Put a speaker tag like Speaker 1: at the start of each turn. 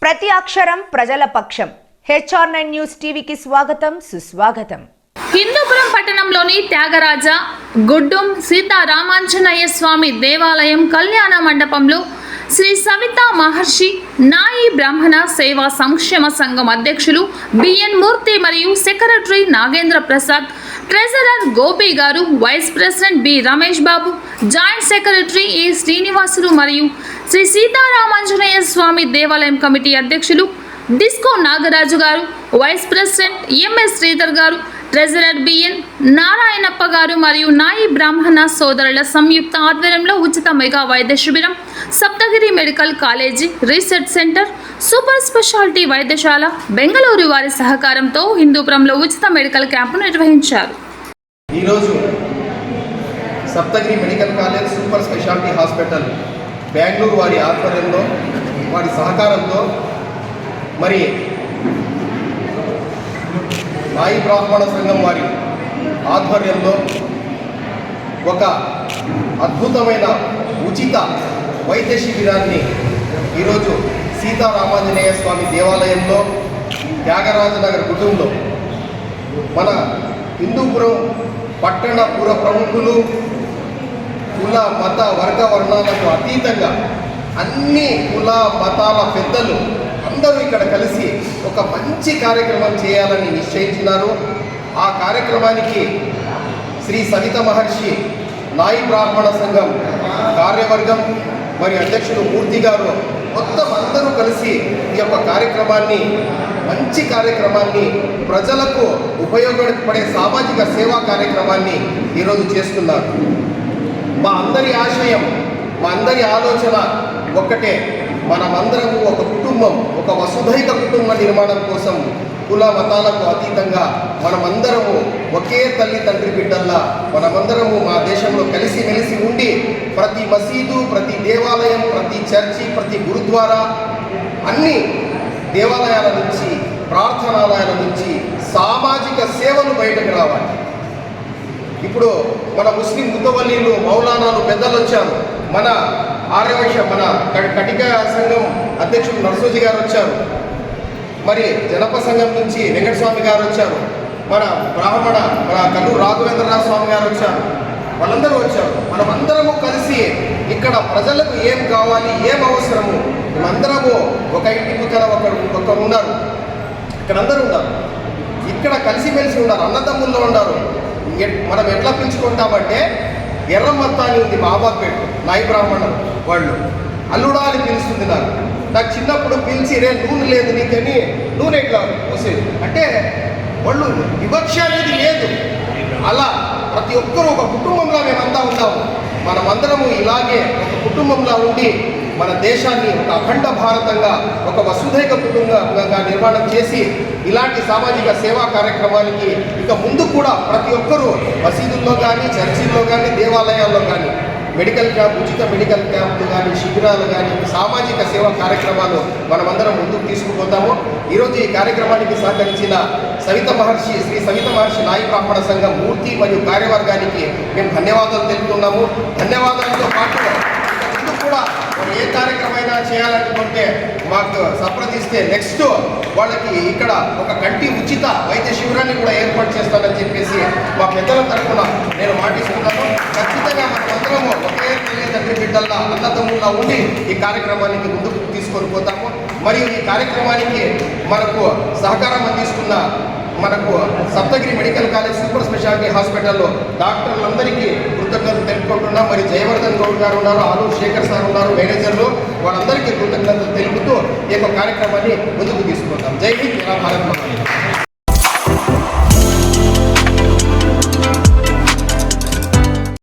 Speaker 1: ప్రతి అక్షరం ప్రజల పక్షం. HR9 న్యూస్ టీవీకి స్వాగతం, సుస్వాగతం.
Speaker 2: హిందూపురం పట్టణంలోని త్యాగరాజ గుడ్డుం సీతారామాంజనేయ స్వామి దేవాలయం కళ్యాణ మండపంలో శ్రీ సవితా మహర్షి నాయి బ్రాహ్మణ సేవా సంక్షేమ సంఘం అధ్యక్షులు బిఎన్ మూర్తి మరియు సెక్రటరీ నాగేంద్ర ప్రసాద్, ట్రెజరర్ గోపి గారు, vice president B Ramesh Babu, joint secretary ఏ శ్రీనివాసులు మరియు శ్రీ సీతారామాంజనేయ స్వామి దేవాలయం కమిటీ అధ్యక్షులు డిస్కో నాగరాజు గారు, వైస్ ప్రెసిడెంట్ ఎంఎస్ శ్రీధర్ గారు, ట్రెజరర్ బిఎన్ నారాయణప్ప గారు మరియు నాయి బ్రాహ్మణ సోదరుల సంయుక్త ఆధ్వర్యంలో ఉచిత మెగా వైద్య శిబిరం, Saptagiri medical college, research centre, super speciality వైద్యశాల, బెంగళూరు వారి సహకారంతో హిందూపురంలో ఉచిత మెడికల్ క్యాంపు నిర్వహించారు.
Speaker 3: ఈరోజు Saptagiri medical college, super speciality hospital Bengaluru వారి ఆధ్వర్యంలో, వారి సహకారంతో మరి నాయి బ్రాహ్మణ సంఘం వారి ఆధ్వర్యంలో ఒక అద్భుతమైన ఉచిత వైద్య శిబిరాన్ని ఈరోజు సీతారామాంజనేయ స్వామి దేవాలయంలో త్యాగరాజనగర్ కుటుంబంలో మన హిందూపురం పట్టణ పుర ప్రముఖులు, కుల మత వర్గ వర్ణాలకు అతీతంగా అన్ని కుల మతాల పెద్దలు అందరూ ఇక్కడ కలిసి ఒక మంచి కార్యక్రమం చేయాలని నిశ్చయించినారు. ఆ కార్యక్రమానికి శ్రీ సవితా మహర్షి నాయి బ్రాహ్మణ సంఘం కార్యవర్గం మరి అధ్యక్షుడు మూర్తి గారు మొత్తం అందరూ కలిసి ఈ యొక్క కార్యక్రమాన్ని, మంచి కార్యక్రమాన్ని, ప్రజలకు ఉపయోగపడే సామాజిక సేవా కార్యక్రమాన్ని ఈరోజు చేస్తున్నారు. మా అందరి ఆశయం, మా అందరి ఆలోచన ఒక్కటే. మనమందరము ఒక కుటుంబం, ఒక వసుధైక కుటుంబ నిర్మాణం కోసం కుల మతాలకు అతీతంగా మనమందరము ఒకే తల్లి తండ్రి బిడ్డల్లా మనమందరము మా దేశంలో కలిసిమెలిసి ఉండి ప్రతి మసీదు, ప్రతి దేవాలయం, ప్రతి చర్చి, ప్రతి గురుద్వారా, అన్ని దేవాలయాల నుంచి, ప్రార్థనాలయాల నుంచి సామాజిక సేవలు బయటకు రావాలి. ఇప్పుడు మన ముస్లిం ముతవల్లీలు, మౌలానాలు, పెద్దలు వచ్చారు. మన ఆర్యవైశ్య, మన కటిక సంఘం అధ్యక్షుడు నరసోజీ గారు వచ్చారు. మరి జనప సంఘం నుంచి వెంకటస్వామి గారు వచ్చారు. మన బ్రాహ్మణ, మన కల్లూరు రాఘవేంద్రనాథ స్వామి గారు వచ్చారు. వాళ్ళందరూ వచ్చారు. మనమందరము కలిసి ఇక్కడ ప్రజలకు ఏం కావాలి, ఏం అవసరము, మేమందరము ఒక ఇంటి పక్కన ఒకరు ఉన్నారు, ఇక్కడ అందరూ ఉన్నారు, ఇక్కడ కలిసిమెలిసి ఉన్నారు, అన్నదమ్ముల్లో ఉన్నారు. మనం ఎట్లా పిలుచుకుంటామంటే ఎర్రమత్త అని ఉంది మా అబ్బాపేట నాయి బ్రాహ్మణం వాళ్ళు, అల్లుడా అని పిలుస్తుంది. నాకు చిన్నప్పుడు పిలిచి రే నూనె లేదు నీకని నూనె ఇట్లా పోసేది. అంటే వాళ్ళు వివక్ష అనేది లేదు. అలా ప్రతి ఒక్కరూ ఒక కుటుంబంలో మేమంతా ఉన్నాము. మనమందరము ఇలాగే ఒక కుటుంబంలో ఉండి మన దేశాన్ని ఒక అఖండ భారతంగా, ఒక వసుధైక కుటుంబంగా నిర్మాణం చేసి ఇలాంటి సామాజిక సేవా కార్యక్రమానికి ఇక ముందు కూడా ప్రతి ఒక్కరూ మసీదుల్లో కానీ, చర్చిల్లో కానీ, దేవాలయాల్లో కానీ మెడికల్ క్యాంప్, ఉచిత మెడికల్ క్యాంపులు కానీ, శిబిరాలు కానీ, సామాజిక సేవా కార్యక్రమాలు మనమందరం ముందుకు తీసుకుపోతాము. ఈరోజు ఈ కార్యక్రమానికి సహకరించిన సవితా మహర్షి, శ్రీ సవితా మహర్షి నాయి బ్రాహ్మణ సంఘం మూర్తి మరియు కార్యవర్గానికి మేము ధన్యవాదాలు తెలుపుతున్నాము. ధన్యవాదాలతో పాటు ముందు కూడా ఏ కార్యక్రమైనా చేయాలనుకుంటే మాకు సంప్రదిస్తే నెక్స్ట్ వాళ్ళకి ఇక్కడ ఒక కంటి ఉచిత వైద్య శిబిరాన్ని కూడా ఏర్పాటు చేస్తానని చెప్పేసి మా పెద్దల తరఫున నేను మాటిస్తున్నాను. ఖచ్చితంగా మనమందరము ఒకే తల్లి తండ్రి బిడ్డల్లా, అన్నదమ్ముల్లా ఉండి ఈ కార్యక్రమానికి ముందుకు తీసుకొని పోతాము. మరియు ఈ కార్యక్రమానికి మనకు సహకారం అందిస్తున్న మనకు Saptagiri medical college, super speciality హాస్పిటల్లో డాక్టర్లందరికీ కృతజ్ఞతలు తెలుపుకుంటున్నాం. మరి జయవర్ధన్ గౌడ్ గారు ఉన్నారు, ఆలూరు శేఖర్ సార్ ఉన్నారు, మేనేజర్లు, వాళ్ళందరికీ కృతజ్ఞతలు తెలుపుతూ ఈ యొక్క కార్యక్రమాన్ని ముందుకు తీసుకుంటాం. జై హింద్, జై భారత్ మాత.